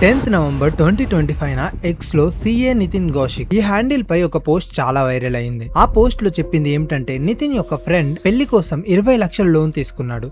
10th November 2025 X లో CA Nitin Kaushik ఈ handle పై ఒక పోస్ట్ చాలా వైరల్ అయింది. ఆ పోస్ట్ లో చెప్పింది ఏమిటంటే నితిన్ యొక్క ఫ్రెండ్ పెళ్లి కోసం 20 లక్షల లోన్ తీసుకున్నాడు.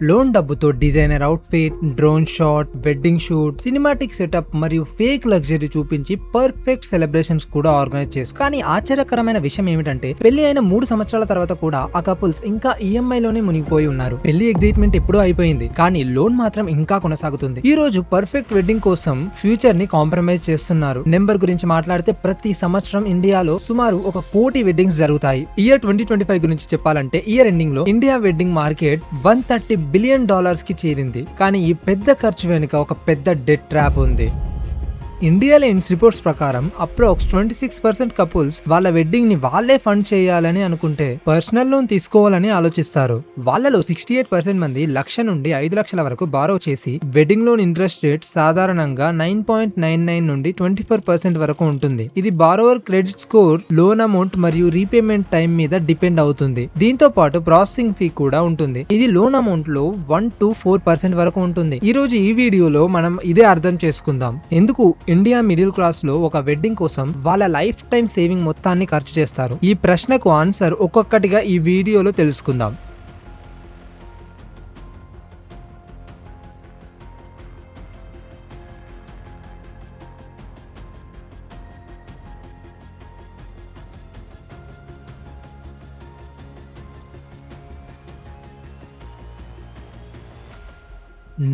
లోన్ డబ్బుతో designer outfit, drone shot, wedding shoot, cinematic setup మరియు ఫేక్ లగ్జరీ చూపించి పర్ఫెక్ట్ సెలబ్రేషన్స్ కూడా ఆర్గనైజ్ చేసు. కానీ ఆశ్చర్యకరమైన విషయం ఏమిటంటే పెళ్లి అయిన 3 సంవత్సరాల తర్వాత కూడా ఆ కపుల్స్ ఇంకా ఈఎంఐ లోనే మునిగిపోయి ఉన్నారు. పెళ్లి ఎగ్జైట్మెంట్ ఎప్పుడూ అయిపోయింది, కానీ లోన్ మాత్రం ఇంకా కొనసాగుతుంది. ఈ రోజు పర్ఫెక్ట్ వెడ్డింగ్ కోసం ఫ్యూచర్ ని కాంప్రమైజ్ చేస్తున్నారు. నెంబర్ గురించి మాట్లాడితే ప్రతి సంవత్సరం ఇండియాలో సుమారు 1 కోటి వెడ్డింగ్స్ జరుగుతాయి. ఇయర్ 2025 గురించి చెప్పాలంటే ఇయర్ ఎండింగ్ లో ఇండియా వెడ్డింగ్ మార్కెట్ $130 బిలియన్ కి చేరింది. కానీ ఈ పెద్ద ఖర్చు వెనుక ఒక పెద్ద డెట్ ట్రాప్ ఉంది. ఇండియా లైన్స్ రిపోర్ట్స్ ప్రకారం అప్రాక్స్ 26% కపుల్స్ వాళ్ళ వెడ్డింగ్ ని వాళ్ళే ఫండ్ చేయాలని అనుకుంటే పర్సనల్ లోన్ తీసుకోవాలని ఆలోచిస్తారు. వాళ్ళలో 68% మంది 1,00,000 నుండి 5 లక్షల వరకు బారో చేసి వెడ్డింగ్ లోన్ ఇంట్రెస్ట్ రేట్ సాధారణంగా 9.99 నుండి 24% వరకు ఉంటుంది. ఇది borrower credit score, loan amount మరియు రీపేమెంట్ టైం మీద డిపెండ్ అవుతుంది. దీంతో పాటు ప్రాసెసింగ్ ఫీ కూడా ఉంటుంది. ఇది లోన్ అమౌంట్ లో 1 to 4% వరకు ఉంటుంది. ఈ రోజు ఈ వీడియోలో మనం ఇదే అర్థం చేసుకుందాం. ఎందుకు ఇండియా మిడిల్ క్లాస్ లో ఒక వెడ్డింగ్ కోసం వాళ్ళ లైఫ్ టైం సేవింగ్ మొత్తాన్ని ఖర్చు చేస్తారు. ఈ ప్రశ్నకు ఆన్సర్ ఒక్కొక్కటిగా ఈ వీడియోలో తెలుసుకుందాం.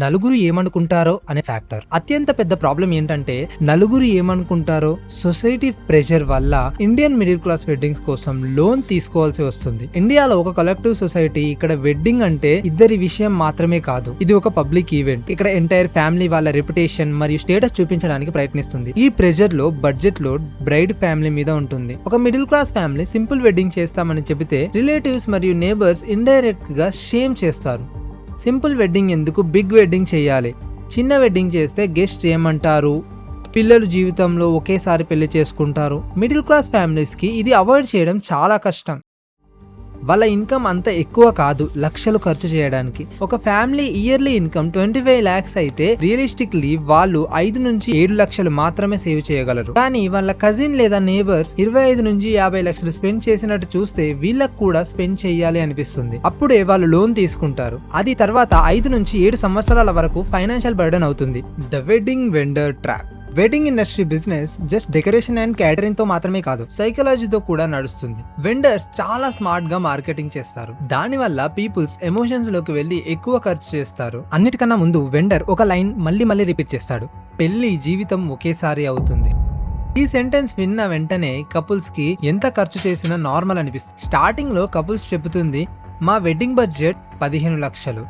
నలుగురు ఏమనుకుంటారో అనే ఫ్యాక్టర్ అత్యంత పెద్ద ప్రాబ్లం. ఏంటంటే నలుగురు ఏమనుకుంటారో సొసైటీ ప్రెషర్ వల్ల ఇండియన్ మిడిల్ క్లాస్ వెడ్డింగ్స్ కోసం లోన్ తీసుకోవాల్సి వస్తుంది. ఇండియాలో ఒక కలెక్టివ్ సొసైటీ. ఇక్కడ వెడ్డింగ్ అంటే ఇద్దరి విషయం మాత్రమే కాదు, ఇది ఒక పబ్లిక్ ఈవెంట్. ఇక్కడ ఎంటైర్ ఫ్యామిలీ వాళ్ళ రెప్యుటేషన్ మరియు స్టేటస్ చూపించడానికి ప్రయత్నిస్తుంది. ఈ ప్రెషర్ లో బడ్జెట్ లో బ్రైడ్ ఫ్యామిలీ మీద ఉంటుంది. ఒక middle class family simple wedding చేస్తామని చెబితే రిలేటివ్స్ మరియు నేబర్స్ ఇండైరెక్ట్ గా షేమ్ చేస్తారు. సింపుల్ వెడ్డింగ్ ఎందుకు, బిగ్ వెడ్డింగ్ చేయాలి, చిన్న వెడ్డింగ్ చేస్తే గెస్ట్ ఏమంటారు, పిల్లలు జీవితంలో ఒకేసారి పెళ్లి చేసుకుంటారు. మిడిల్ క్లాస్ ఫ్యామిలీస్ కి ఇది అవాయిడ్ చేయడం చాలా కష్టం. వాళ్ళ ఇన్కమ్ అంత ఎక్కువ కాదు లక్షలు ఖర్చు చేయడానికి. ఒక ఫ్యామిలీ ఇయర్లీ ఇన్కమ్ 25 lakhs అయితే రియలిస్టిక్లీ వాళ్ళు 5 నుంచి 7 లక్షలు మాత్రమే సేవ్ చేయగలరు. కానీ వాళ్ళ కజిన్ లేదా నేబర్స్ 25 నుంచి 50 లక్షలు స్పెండ్ చేసినట్టు చూస్తే వీళ్ళకు కూడా స్పెండ్ చేయాలి అనిపిస్తుంది. అప్పుడే వాళ్ళు లోన్ తీసుకుంటారు. అది తర్వాత 5 నుంచి 7 సంవత్సరాల వరకు ఫైనాన్షియల్ బర్డెన్ అవుతుంది. The wedding vendor trap. Wedding industry business just decoration and catering తో మాత్రమే కాదు, సైకాలజీతో కూడా నడుస్తుంది. వెండర్స్ చాలా స్మార్ట్ గా మార్కెటింగ్ చేస్తారు. దాని వల్ల పీపుల్స్ ఎమోషన్స్ లోకి వెళ్లి ఎక్కువ ఖర్చు చేస్తారు. అన్నిటికన్నా ముందు వెండర్ ఒక లైన్ మళ్ళీ రిపీట్ చేస్తాడు: పెళ్లి జీవితం ఒకేసారి అవుతుంది. ఈ సెంటెన్స్ విన్న వెంటనే కపుల్స్ కి ఎంత ఖర్చు చేసినా నార్మల్ అనిపిస్తుంది. స్టార్టింగ్ లో కపుల్స్ చెబుతుంది మా వెడ్డింగ్ బడ్జెట్ 15 లక్షలు.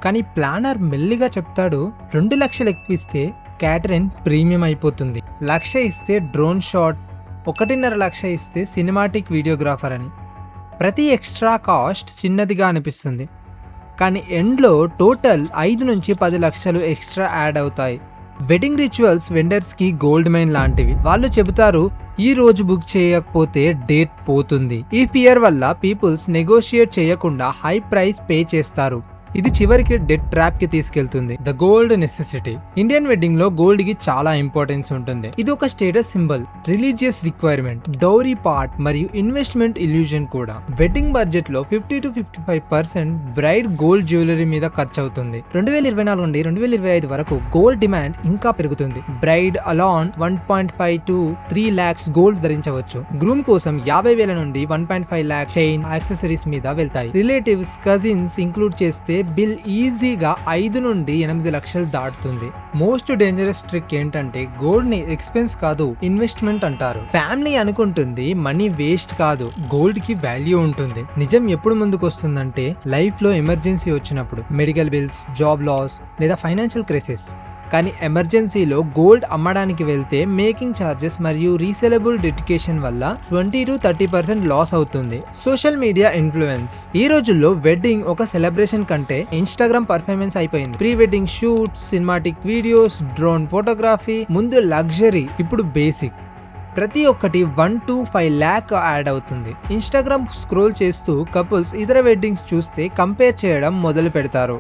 కానీ ప్లానర్ మెల్లిగా చెప్తాడు 2 లక్షలు ఎక్కువ ఇస్తే క్యాటరింగ్ ప్రీమియం అయిపోతుంది, 1,00,000 ఇస్తే డ్రోన్ షాట్, 1.5 లక్ష ఇస్తే సినిమాటిక్ వీడియోగ్రాఫర్ అని. ప్రతి ఎక్స్ట్రా కాస్ట్ చిన్నదిగా అనిపిస్తుంది, కానీ ఎండ్లో టోటల్ 5 నుంచి 10 లక్షలు ఎక్స్ట్రా యాడ్ అవుతాయి. వెడ్డింగ్ రిచువల్స్ వెండర్స్ కి గోల్డ్ మైన్ లాంటివి. వాళ్ళు చెబుతారు ఈ రోజు బుక్ చేయకపోతే డేట్ పోతుంది. ఈ ఫియర్ వల్ల పీపుల్స్ నెగోషియేట్ చేయకుండా హై ప్రైస్ పే చేస్తారు. ఇది చివరికి డెట్ ట్రాప్ కి తీసుకెళ్తుంది. The gold necessity. Indian wedding లో గోల్డ్ కి చాలా ఇంపార్టెన్స్ ఉంటుంది. ఇది ఒక status symbol, religious requirement, dowry part మరియు ఇన్వెస్ట్మెంట్ ఇల్యూజన్ కూడా. వెడ్డింగ్ బడ్జెట్ లో 50 to 55% బ్రైడ్ గోల్డ్ జ్యువెలరీ మీద ఖర్చు అవుతుంది. 2024 నుండి 2025 వరకు గోల్డ్ డిమాండ్ ఇంకా పెరుగుతుంది. Bride alone 1.5 to 3 lakhs gold ధరించవచ్చు. గ్రూమ్ కోసం 50,000 నుండి 1.5 lakh చైన్, యాక్సెసరీస్ మీద వెళ్తాయి. రిలేటివ్స్, కజిన్స్ ఇంక్లూడ్ చేస్తే బిల్ ఈజీగా 5 నుండి 8 లక్షలు దాటుతుంది. మోస్ట్ డేంజరస్ ట్రిక్ ఏంటంటే గోల్డ్ ని ఎక్స్పెన్స్ కాదు, ఇన్వెస్ట్మెంట్ అంటారు. ఫ్యామిలీ అనుకుంటుంది మనీ వేస్ట్ కాదు, గోల్డ్ కి వాల్యూ ఉంటుంది. నిజం ఎప్పుడు ముందుకు వస్తుందంటే లైఫ్ లో ఎమర్జెన్సీ వచ్చినప్పుడు, మెడికల్ బిల్స్, జాబ్ లాస్ లేదా ఫైనాన్షియల్ క్రైసిస్. కానీ ఎమర్జెన్సీలో గోల్డ్ అమ్మడానికి వెళ్తే మేకింగ్ ఛార్జెస్ మరియు రీసేలబుల్ డెడికేషన్ వల్ల 20 to 30% లాస్ అవుతుంది. Social media influence. ఈ రోజుల్లో వెడ్డింగ్ ఒక సెలబ్రేషన్ కంటే ఇన్స్టాగ్రామ్ పర్ఫార్మెన్స్ అయిపోయింది. Pre wedding shoot, cinematic videos, drone photography, ముందు లగ్జరీ, ఇప్పుడు బేసిక్. ప్రతి ఒక్కటి 1 to 5 lakh యాడ్ అవుతుంది. ఇన్స్టాగ్రామ్ స్క్రోల్ చేస్తూ కపుల్స్ ఇతర వెడ్డింగ్స్ చూస్తే కంపేర్ చేయడం మొదలు పెడతారు.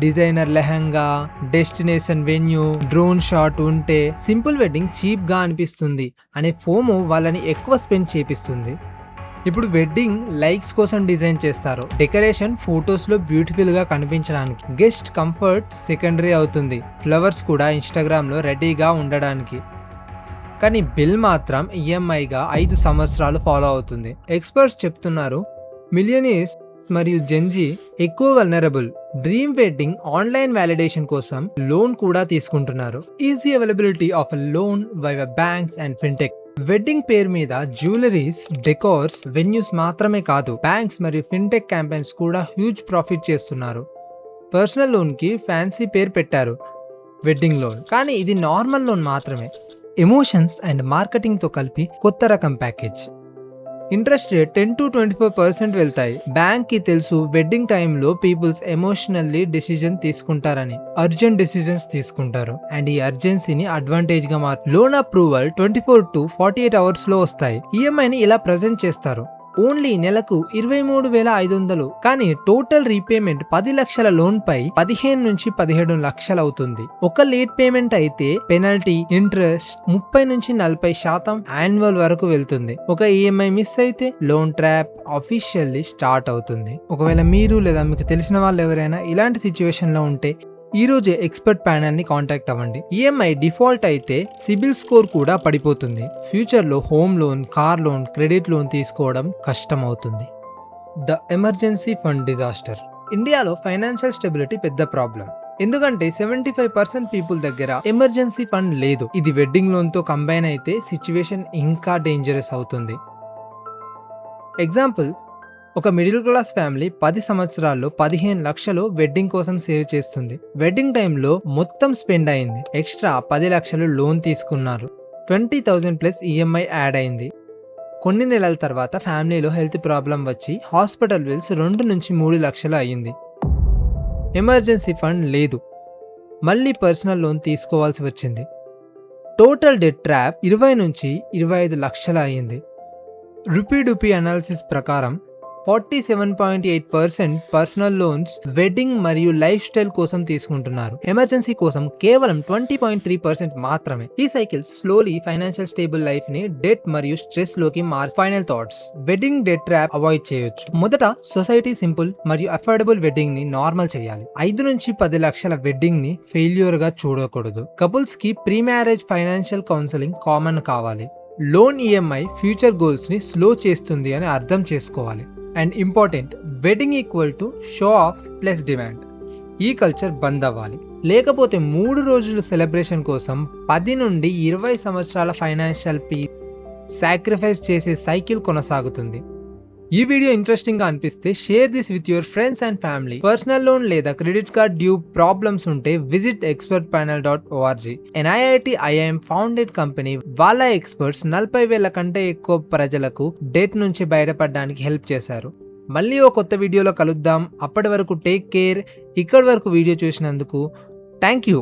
Designer lehenga, destination venue, drone shot ఉంటే సింపుల్ వెడ్డింగ్ చీప్ గా అనిపిస్తుంది అనే ఫోమో వాళ్ళని ఎక్కువ స్పెండ్ చేపిస్తుంది. ఇప్పుడు వెడ్డింగ్ లైక్స్ కోసం డిజైన్ చేస్తారు. డెకరేషన్ ఫొటోస్ లో బ్యూటిఫుల్ గా కనిపించడానికి, గెస్ట్ కంఫర్ట్ సెకండరీ అవుతుంది, ఫ్లవర్స్ కూడా ఇన్స్టాగ్రామ్ లో రెడీగా ఉండడానికి. కానీ బిల్ మాత్రం ఈఎంఐగా 5 సంవత్సరాలు ఫాలో అవుతుంది. ఎక్స్పర్ట్స్ చెప్తున్నారు మిలియనీర్స్ మరియు జెన్జీ ఎక్కువ vulnerable. Dream wedding online validation కోసం లోన్ కూడా తీసుకుంటున్నారు. Easy availability of loan by banks and fintech. Wedding పేరు మీద జ్యువెలరీస్, డెకోర్స్, వెన్యూస్ మాత్రమే కాదు, బ్యాంక్స్ మరియు ఫిన్టెక్ క్యాంపెయిన్స్ కూడా హ్యూజ్ ప్రాఫిట్ చేస్తున్నారు. పర్సనల్ లోన్ కి ఫ్యాన్సీ పేరు పెట్టారు, వెడ్డింగ్ లోన్. కానీ ఇది నార్మల్ లోన్ మాత్రమే. ఎమోషన్స్ అండ్ మార్కెటింగ్ తో కలిపి కొత్త రకం ప్యాకేజ్. ఇంట్రెస్ట్ రేట్ 10 to 24% వెళ్తాయి. బ్యాంక్ కి తెలుసు వెడ్డింగ్ టైంలో పీపుల్స్ ఎమోషనల్లీ డిసిజన్ తీసుకుంటారని, అర్జెంట్ డిసిజన్స్ తీసుకుంటారు. అండ్ ఈ అర్జెన్సీని అడ్వాంటేజ్ గా లోన్ అప్రూవల్ 24 to 48 అవర్స్ లో వస్తాయి. ఈఎంఐని ఇలా ప్రజెంట్ చేస్తారు, ఓన్లీ నెలకు 23,500. కానీ టోటల్ రీపేమెంట్ 10 లక్షల లోన్ పై 15 నుంచి 17 లక్షలు అవుతుంది. ఒక లేట్ పేమెంట్ అయితే పెనల్టీ, ఇంట్రెస్ట్ 30 నుంచి 40% యాన్యువల్ వరకు వెళ్తుంది. ఒక ఈఎంఐ మిస్ అయితే లోన్ ట్రాప్ అఫీషియల్లీ స్టార్ట్ అవుతుంది. ఒకవేళ మీరు లేదా మీకు తెలిసిన వాళ్ళు ఎవరైనా ఇలాంటి సిచ్యువేషన్ లో ఉంటే ఈ రోజే ఎక్స్పర్ట్ ప్యానల్ ని కాంటాక్ట్ అవ్వండి. ఈఎంఐ డిఫాల్ట్ అయితే సిబిల్ స్కోర్ కూడా పడిపోతుంది. ఫ్యూచర్ లో home loan, car loan, credit loan తీసుకోవడం కష్టం అవుతుంది. The emergency fund disaster. ఇండియాలో ఫైనాన్షియల్ స్టెబిలిటీ పెద్ద ప్రాబ్లం. ఎందుకంటే 75% పీపుల్ దగ్గర ఎమర్జెన్సీ ఫండ్ లేదు. ఇది వెడ్డింగ్ లోన్ తో కంబైన్ అయితే సిచ్యువేషన్ ఇంకా డేంజరస్ అవుతుంది. ఎగ్జాంపుల్, ఒక మిడిల్ క్లాస్ ఫ్యామిలీ 10 సంవత్సరాల్లో 15 లక్షలు వెడ్డింగ్ కోసం సేవ్ చేస్తుంది. వెడ్డింగ్ టైంలో మొత్తం స్పెండ్ అయింది. ఎక్స్ట్రా 10 లక్షలు లోన్ తీసుకున్నారు. 20,000 ప్లస్ ఈఎంఐ యాడ్ అయింది. కొన్ని నెలల తర్వాత ఫ్యామిలీలో హెల్త్ ప్రాబ్లం వచ్చి హాస్పిటల్ బిల్స్ 2 నుంచి 3 లక్షలు అయ్యింది. ఎమర్జెన్సీ ఫండ్ లేదు, మళ్ళీ పర్సనల్ లోన్ తీసుకోవాల్సి వచ్చింది. టోటల్ డెట్ ట్రాప్ 20 నుంచి 25 లక్షలు అయ్యింది. రూపీ అనాలిసిస్ ప్రకారం 47.8% పర్సనల్ లోన్స్ వెడ్డింగ్ మరియు లైఫ్ స్టైల్ కోసం తీసుకుంటున్నారు. ఎమర్జెన్సీ కోసం కేవలం 20.3% మాత్రమే. ఈ cycle slowly financial stable life ని డెట్ మరియు స్ట్రెస్ లోకి మార్చి. Final thoughts. Wedding debt trap avoid చేయొచ్చు. మొదట సొసైటీ సింపుల్ మరియు అఫోర్డబుల్ వెడ్డింగ్ ని నార్మల్ చేయాలి. 5 నుంచి 10 లక్షల వెడ్డింగ్ ని ఫెయిల్యూర్ గా చూడకూడదు. కపుల్స్ కి pre marriage financial counselling common కావాలి. లోన్ ఈఎంఐ ఫ్యూచర్ గోల్స్ ని స్లో చేస్తుంది అని అర్థం చేసుకోవాలి. And important, wedding equal to show off plus demand. ఈ కల్చర్ బంద్ అవ్వాలి. లేకపోతే 3 రోజుల సెలబ్రేషన్ కోసం 10 నుండి 20 సంవత్సరాల ఫైనాన్షియల్ సాక్రిఫైస్ చేసే సైకిల్ కొనసాగుతుంది. ఈ వీడియో ఇంట్రెస్టింగ్ గా అనిపిస్తే share this with your friends and family. Personal loan లేదా క్రెడిట్ కార్డ్ డ్యూ ప్రాబ్లమ్స్ ఉంటే visit expertpanel.org. NIIT IIM founded company. వాళ్ళ ఎక్స్పర్ట్స్ 40,000 కంటే ఎక్కువ ప్రజలకు డెట్ నుంచి బయటపడడానికి హెల్ప్ చేశారు. మళ్ళీ ఓ కొత్త వీడియోలో కలుద్దాం. అప్పటి వరకు టేక్ కేర్. ఇక్కడి వరకు వీడియో చూసినందుకు థ్యాంక్ యూ.